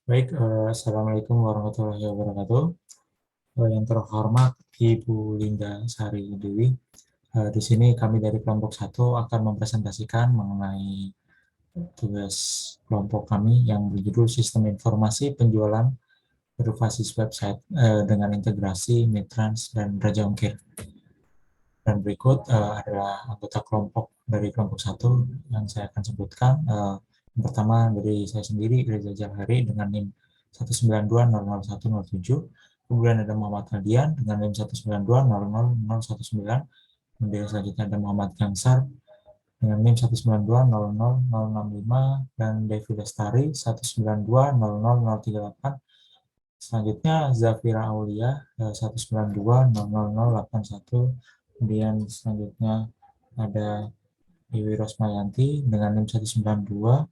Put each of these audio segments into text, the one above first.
Baik, Assalamualaikum warahmatullahi wabarakatuh. Yang terhormat Ibu Linda Sari Dewi, di sini kami dari kelompok satu akan mempresentasikan mengenai tugas kelompok kami yang berjudul Sistem Informasi Penjualan Berbasis Website dengan integrasi Mitrans dan Raja Ongkir. Dan berikut adalah anggota kelompok dari kelompok satu yang saya akan sebutkan. Yang pertama dari saya sendiri, Reza Jahari dengan NIM 192000107. Kemudian ada Muhammad Radian dengan NIM 192000019. Kemudian selanjutnya ada Muhammad Gangsar dengan NIM 192000065 dan Devi Lestari 1920038. Selanjutnya Zafira Aulia 1920081. Kemudian selanjutnya ada Dewi Rosmayanti dengan NIM 192000108.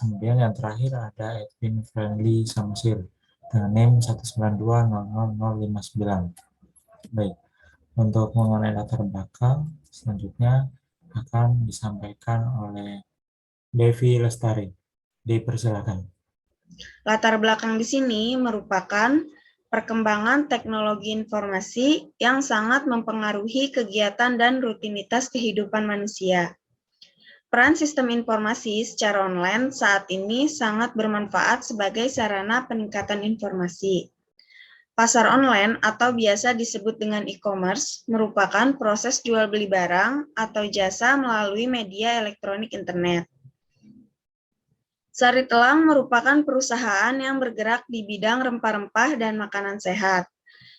Kemudian yang terakhir ada Edwin Friendly Samsir dengan NIM 192000059. Baik, untuk mengenai latar belakang selanjutnya akan disampaikan oleh Devi Lestari. Dipersilakan. Latar belakang di sini merupakan perkembangan teknologi informasi yang sangat mempengaruhi kegiatan dan rutinitas kehidupan manusia. Peran sistem informasi secara online saat ini sangat bermanfaat sebagai sarana peningkatan informasi. Pasar online atau biasa disebut dengan e-commerce merupakan proses jual beli barang atau jasa melalui media elektronik internet. Sari Telang merupakan perusahaan yang bergerak di bidang rempah-rempah dan makanan sehat.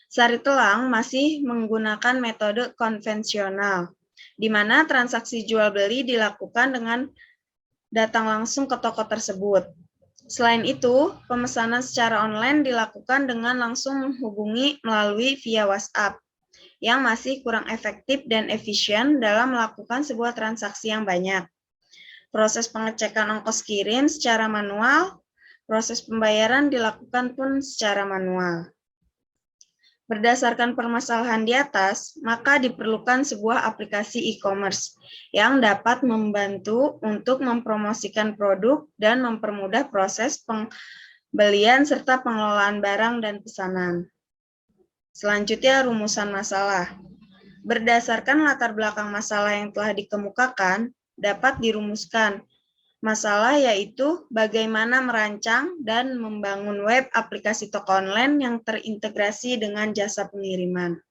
Sari Telang masih menggunakan metode konvensional, di mana transaksi jual beli dilakukan dengan datang langsung ke toko tersebut. Selain itu, pemesanan secara online dilakukan dengan langsung menghubungi melalui via WhatsApp, yang masih kurang efektif dan efisien dalam melakukan sebuah transaksi yang banyak. Proses pengecekan ongkos kirim secara manual, proses pembayaran dilakukan pun secara manual. Berdasarkan permasalahan di atas, maka diperlukan sebuah aplikasi e-commerce yang dapat membantu untuk mempromosikan produk dan mempermudah proses pembelian serta pengelolaan barang dan pesanan. Selanjutnya, rumusan masalah. Berdasarkan latar belakang masalah yang telah dikemukakan, dapat dirumuskan. Masalah yaitu bagaimana merancang dan membangun web aplikasi toko online yang terintegrasi dengan jasa pengiriman.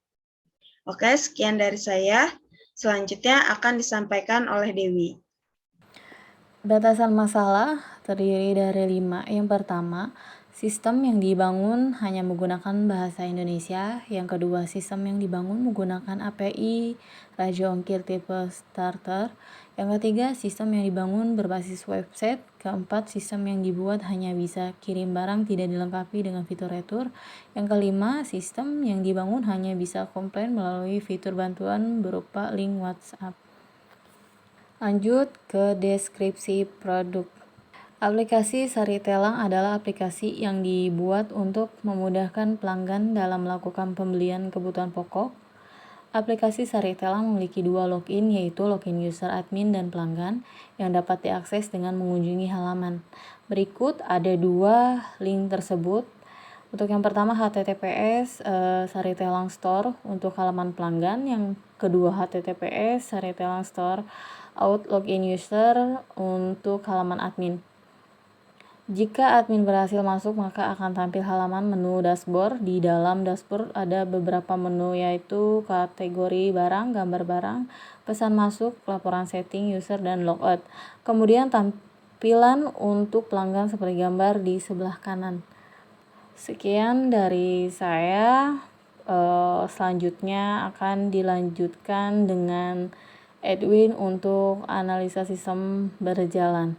Oke, sekian dari saya. Selanjutnya akan disampaikan oleh Dewi. Batasan masalah terdiri dari 5. Yang pertama, sistem yang dibangun hanya menggunakan bahasa Indonesia. Yang kedua, sistem yang dibangun menggunakan API Raja Ongkir tipe starter. Yang ketiga, sistem yang dibangun berbasis website. Keempat, sistem yang dibuat hanya bisa kirim barang tidak dilengkapi dengan fitur retur. Yang kelima, sistem yang dibangun hanya bisa komplain melalui fitur bantuan berupa link WhatsApp. Lanjut ke deskripsi produk. Aplikasi Sari Telang adalah aplikasi yang dibuat untuk memudahkan pelanggan dalam melakukan pembelian kebutuhan pokok. Aplikasi Sari Telang memiliki 2 login, yaitu login user admin dan pelanggan yang dapat diakses dengan mengunjungi halaman. Berikut ada 2 link tersebut. Untuk yang pertama HTTPS Sari Telang Store untuk halaman pelanggan, yang kedua HTTPS Sari Telang Store out login user untuk halaman admin. Jika admin berhasil masuk, maka akan tampil halaman menu dashboard. Di dalam dashboard ada beberapa menu, yaitu kategori barang, gambar barang, pesan masuk, laporan setting user, dan logout. Kemudian tampilan untuk pelanggan seperti gambar di sebelah kanan. Sekian dari saya. Selanjutnya akan dilanjutkan dengan Edwin untuk analisa sistem berjalan.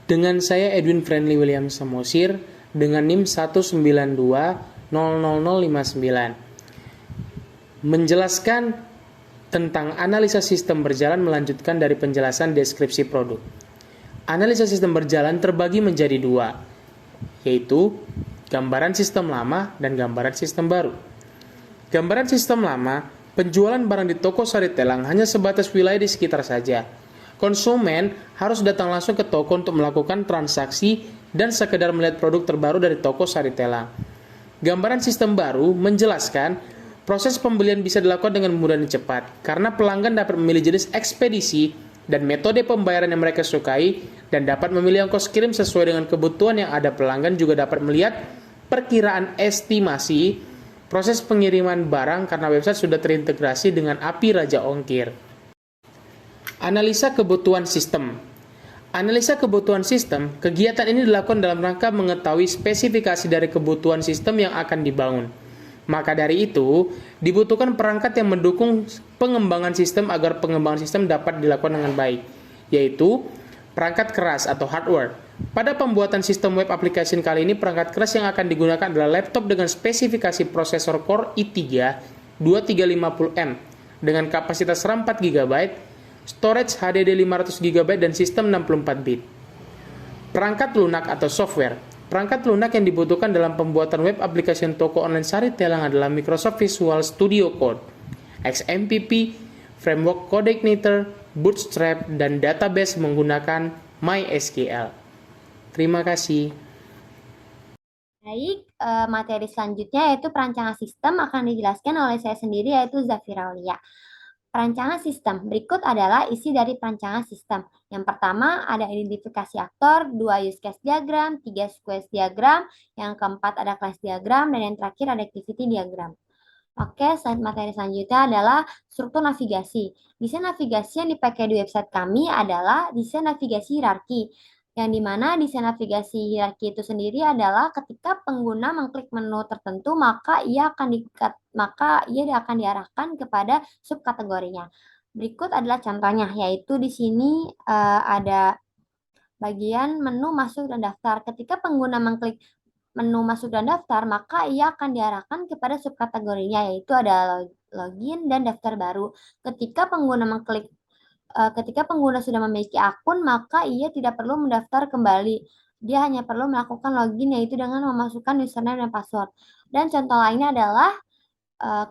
Dengan saya Edwin Friendly William Samosir dengan NIM 192000059 menjelaskan tentang analisa sistem berjalan melanjutkan dari penjelasan deskripsi produk. Analisa sistem berjalan terbagi menjadi 2, yaitu gambaran sistem lama dan gambaran sistem baru. Gambaran sistem lama, penjualan barang di toko Sari Telang hanya sebatas wilayah di sekitar saja. konsumen harus datang langsung ke toko untuk melakukan transaksi dan sekedar melihat produk terbaru dari toko sari telang. Gambaran sistem baru menjelaskan proses pembelian bisa dilakukan dengan mudah dan cepat karena pelanggan dapat memilih jenis ekspedisi dan metode pembayaran yang mereka sukai dan dapat memilih ongkos kirim sesuai dengan kebutuhan yang ada. Pelanggan juga dapat melihat perkiraan estimasi proses pengiriman barang karena website sudah terintegrasi dengan API Raja Ongkir. Analisa kebutuhan sistem. Analisa kebutuhan sistem, kegiatan ini dilakukan dalam rangka mengetahui spesifikasi dari kebutuhan sistem yang akan dibangun. Maka dari itu, dibutuhkan perangkat yang mendukung pengembangan sistem agar pengembangan sistem dapat dilakukan dengan baik, yaitu perangkat keras atau hardware. Pada pembuatan sistem web application kali ini, perangkat keras yang akan digunakan adalah laptop dengan spesifikasi prosesor Core i3 2350M dengan kapasitas RAM 4 GB, storage HDD 500 GB, dan sistem 64 bit. Perangkat lunak atau software. Perangkat lunak yang dibutuhkan dalam pembuatan web application toko online sari telang adalah Microsoft Visual Studio Code, XMPP, Framework Codeignator, Bootstrap, dan database menggunakan MySQL. Terima kasih. Baik, materi selanjutnya yaitu perancangan sistem akan dijelaskan oleh saya sendiri yaitu Zafira Aulia. Perancangan sistem. Berikut adalah isi dari perancangan sistem. Yang pertama ada identifikasi aktor, 2 use case diagram, 3 sequence diagram, yang keempat ada class diagram, dan yang terakhir ada activity diagram. Oke, materi selanjutnya adalah struktur navigasi. Desain navigasi yang dipakai di website kami adalah desain navigasi hierarki. Yang dimana desain navigasi hierarki itu sendiri adalah ketika pengguna mengklik menu tertentu, maka ia akan diarahkan kepada subkategorinya. Berikut adalah contohnya, yaitu di sini ada bagian menu masuk dan daftar. Ketika pengguna mengklik menu masuk dan daftar, maka ia akan diarahkan kepada subkategorinya, yaitu ada login dan daftar baru. Ketika pengguna sudah memiliki akun, maka ia tidak perlu mendaftar kembali. Dia hanya perlu melakukan login, yaitu dengan memasukkan username dan password. Dan contoh lainnya adalah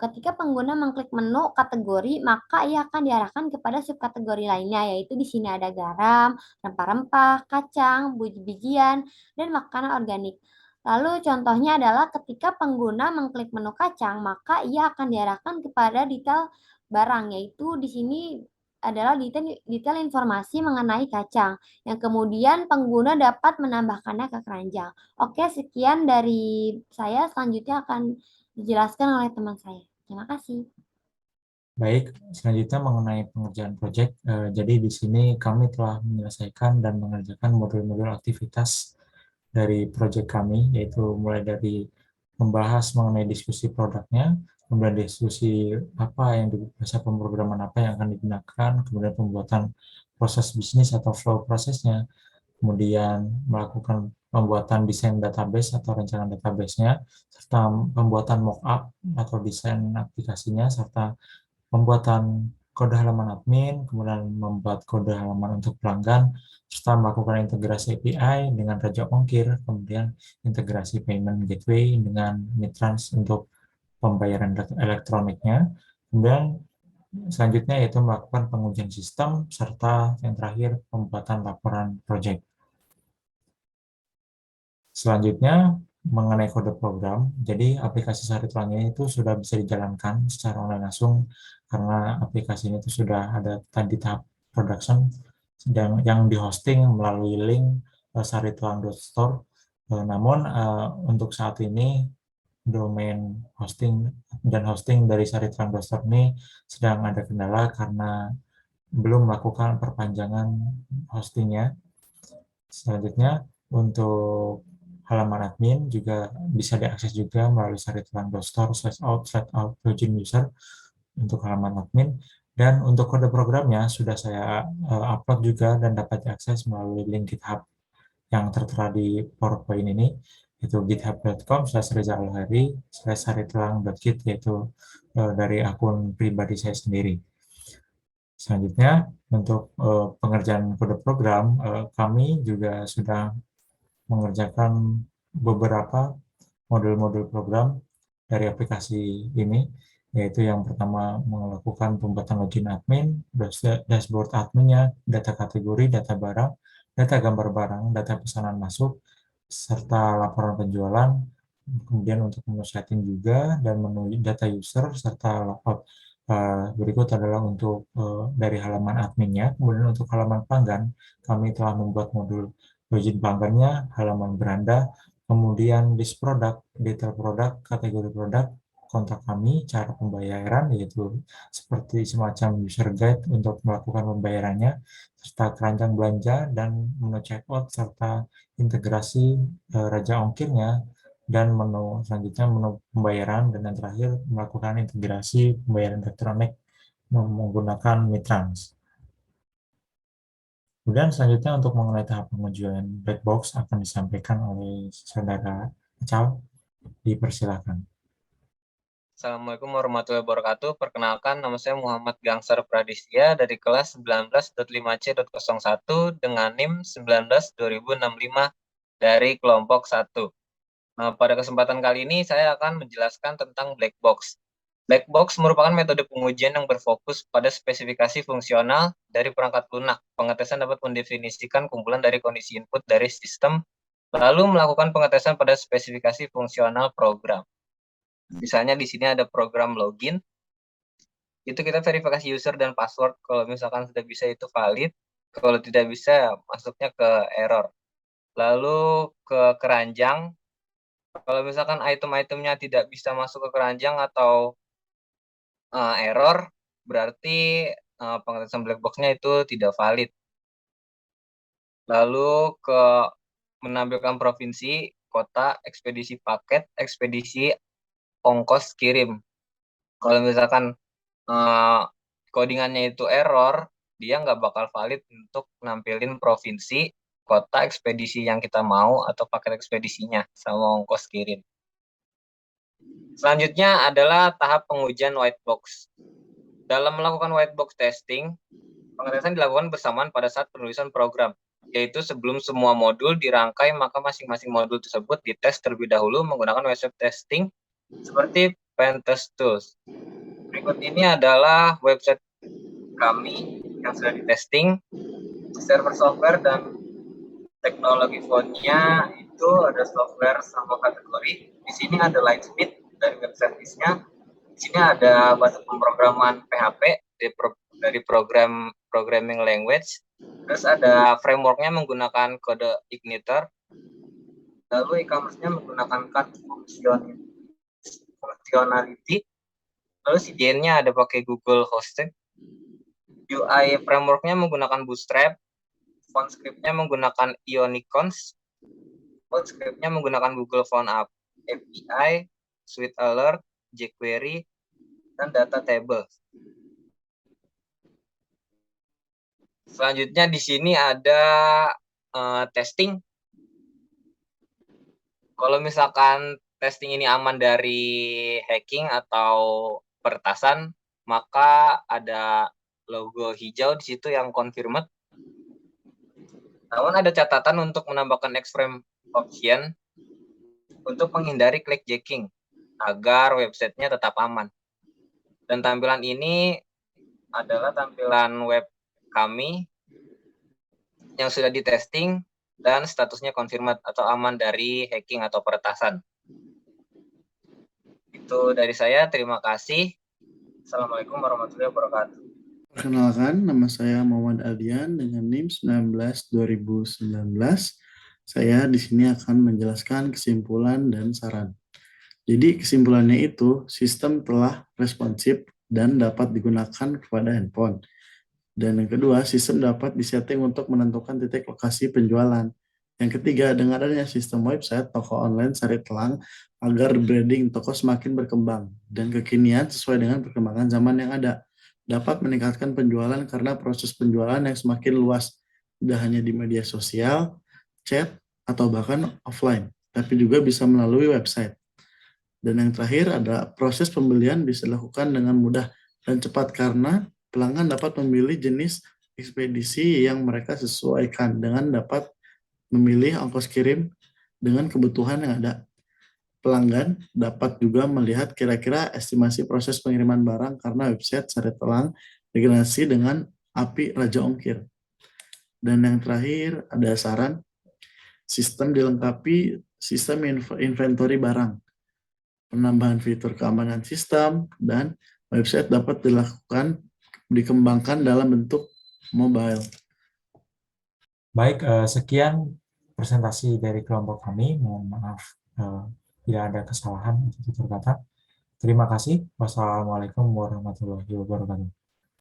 ketika pengguna mengklik menu kategori, maka ia akan diarahkan kepada subkategori lainnya, yaitu di sini ada garam, rempah-rempah, kacang, biji-bijian, dan makanan organik. Lalu contohnya adalah ketika pengguna mengklik menu kacang, maka ia akan diarahkan kepada detail barang, yaitu di sini adalah detail informasi mengenai kacang, yang kemudian pengguna dapat menambahkannya ke keranjang. Oke, sekian dari saya. Selanjutnya akan dijelaskan oleh teman saya. Terima kasih. Baik, selanjutnya mengenai pengerjaan proyek. Jadi di sini kami telah menyelesaikan dan mengerjakan modul-modul aktivitas dari proyek kami, yaitu mulai dari membahas mengenai diskusi produknya, kemudian diskusi apa yang bahasa pemrograman apa yang akan digunakan, kemudian pembuatan proses bisnis atau flow prosesnya, kemudian melakukan pembuatan desain database atau rancangan database-nya, serta pembuatan mockup atau desain aplikasinya, serta pembuatan kode halaman admin, kemudian membuat kode halaman untuk pelanggan, serta melakukan integrasi API dengan Raja Ongkir, kemudian integrasi payment gateway dengan Mitrans untuk pembayaran elektroniknya, kemudian selanjutnya yaitu melakukan pengujian sistem, serta yang terakhir pembuatan laporan proyek. Selanjutnya, mengenai kode program, jadi aplikasi sari telangnya itu sudah bisa dijalankan secara online langsung karena aplikasi ini itu sudah ada di tahap production yang dihosting melalui link saritelang.store. Namun untuk saat ini domain hosting dari saritelang.store ini sedang ada kendala karena belum melakukan perpanjangan hostingnya. Selanjutnya untuk halaman admin juga bisa diakses juga melalui saritelang.store/out/out login user untuk halaman admin, dan untuk kode programnya sudah saya upload juga dan dapat diakses melalui link GitHub yang tertera di PowerPoint ini, yaitu github.com/rizalhari/saritelang.git, yaitu dari akun pribadi saya sendiri. Selanjutnya untuk pengerjaan kode program, kami juga sudah mengerjakan beberapa modul-modul program dari aplikasi ini, yaitu yang pertama melakukan pembuatan login admin, dashboard adminnya, data kategori, data barang, data gambar barang, data pesanan masuk, serta laporan penjualan, kemudian untuk menu setting juga, dan menu data user, serta laporan. Berikut adalah untuk dari halaman adminnya. Kemudian untuk halaman pelanggan, kami telah membuat modul login pelanggannya, halaman beranda, kemudian list produk, detail produk, kategori produk, kontak kami, cara pembayaran, yaitu seperti semacam user guide untuk melakukan pembayarannya, serta keranjang belanja dan menu checkout, serta integrasi raja ongkirnya, dan menu selanjutnya menu pembayaran, dan yang terakhir melakukan integrasi pembayaran elektronik menggunakan Mitrans. Kemudian selanjutnya untuk mengenai tahap pengujian black box akan disampaikan oleh saudara Acal. Dipersilakan. Assalamualaikum warahmatullahi wabarakatuh. Perkenalkan, nama saya Muhammad Gangsar Pradistia dari kelas 19.5C.01 dengan NIM 19/2065 dari kelompok 1. Pada kesempatan kali ini saya akan menjelaskan tentang black box. Black box merupakan metode pengujian yang berfokus pada spesifikasi fungsional dari perangkat lunak. Pengetesan dapat mendefinisikan kumpulan dari kondisi input dari sistem, lalu melakukan pengetesan pada spesifikasi fungsional program. Misalnya di sini ada program login, itu kita verifikasi user dan password. Kalau misalkan sudah bisa itu valid, kalau tidak bisa masuknya ke error. Lalu ke keranjang, kalau misalkan item-itemnya tidak bisa masuk ke keranjang atau error, berarti pengetesan black box-nya itu tidak valid. Lalu ke menampilkan provinsi, kota, ekspedisi paket, ekspedisi ongkos kirim. Kalau misalkan codingannya itu error, dia nggak bakal valid untuk nampilin provinsi, kota, ekspedisi yang kita mau, atau paket ekspedisinya, sama ongkos kirim. Selanjutnya adalah tahap pengujian white box. Dalam melakukan white box testing, pengetesan dilakukan bersamaan pada saat penulisan program, yaitu sebelum semua modul dirangkai, maka masing-masing modul tersebut dites terlebih dahulu menggunakan website testing seperti Pentest Tools. Berikut ini adalah website kami yang sudah ditesting. Server software dan teknologi fontnya itu ada software sama kategori. Di sini ada Lightspeed dari web service-nya. Di sini ada bahasa pemrograman PHP dari programming language. Terus ada framework-nya menggunakan kode Igniter. Lalu e-commerce-nya menggunakan card functionality. Lalu CDN-nya ada pakai Google Hosting. UI framework-nya menggunakan Bootstrap. Font script-nya menggunakan Ionicons. Font script-nya menggunakan Google Font API, Suite Alert, jQuery, dan Data Table. Selanjutnya di sini ada testing. Kalau misalkan testing ini aman dari hacking atau peretasan, maka ada logo hijau di situ yang confirmed. Namun ada catatan untuk menambahkan X-frame option untuk menghindari clickjacking agar websitenya tetap aman. Dan tampilan ini adalah tampilan web kami yang sudah ditesting dan statusnya confirmed atau aman dari hacking atau peretasan. Itu dari saya, terima kasih. Assalamualaikum warahmatullahi wabarakatuh. Perkenalkan, nama saya Muhammad Aldian dengan NIM 19/2019. Saya di sini akan menjelaskan kesimpulan dan saran. Jadi kesimpulannya itu, sistem telah responsif dan dapat digunakan kepada handphone. Dan yang kedua, sistem dapat disetting untuk menentukan titik lokasi penjualan. Yang ketiga, dengan adanya sistem website, toko online cari telang agar branding toko semakin berkembang dan kekinian sesuai dengan perkembangan zaman yang ada. Dapat meningkatkan penjualan karena proses penjualan yang semakin luas, tidak hanya di media sosial, chat, atau bahkan offline, tapi juga bisa melalui website. Dan yang terakhir adalah proses pembelian bisa dilakukan dengan mudah dan cepat karena pelanggan dapat memilih jenis ekspedisi yang mereka sesuaikan dengan dapat memilih ongkos kirim dengan kebutuhan yang ada. pelanggan dapat juga melihat kira-kira estimasi proses pengiriman barang karena website Sari Telang integrasi dengan API Raja Ongkir. Dan yang terakhir ada saran, sistem dilengkapi sistem inventory barang, penambahan fitur keamanan sistem, dan website dapat dikembangkan dalam bentuk mobile. Baik, sekian presentasi dari kelompok kami. Mohon maaf tidak ada kesalahan atau tutur kata. Terima kasih. Wassalamualaikum warahmatullahi wabarakatuh.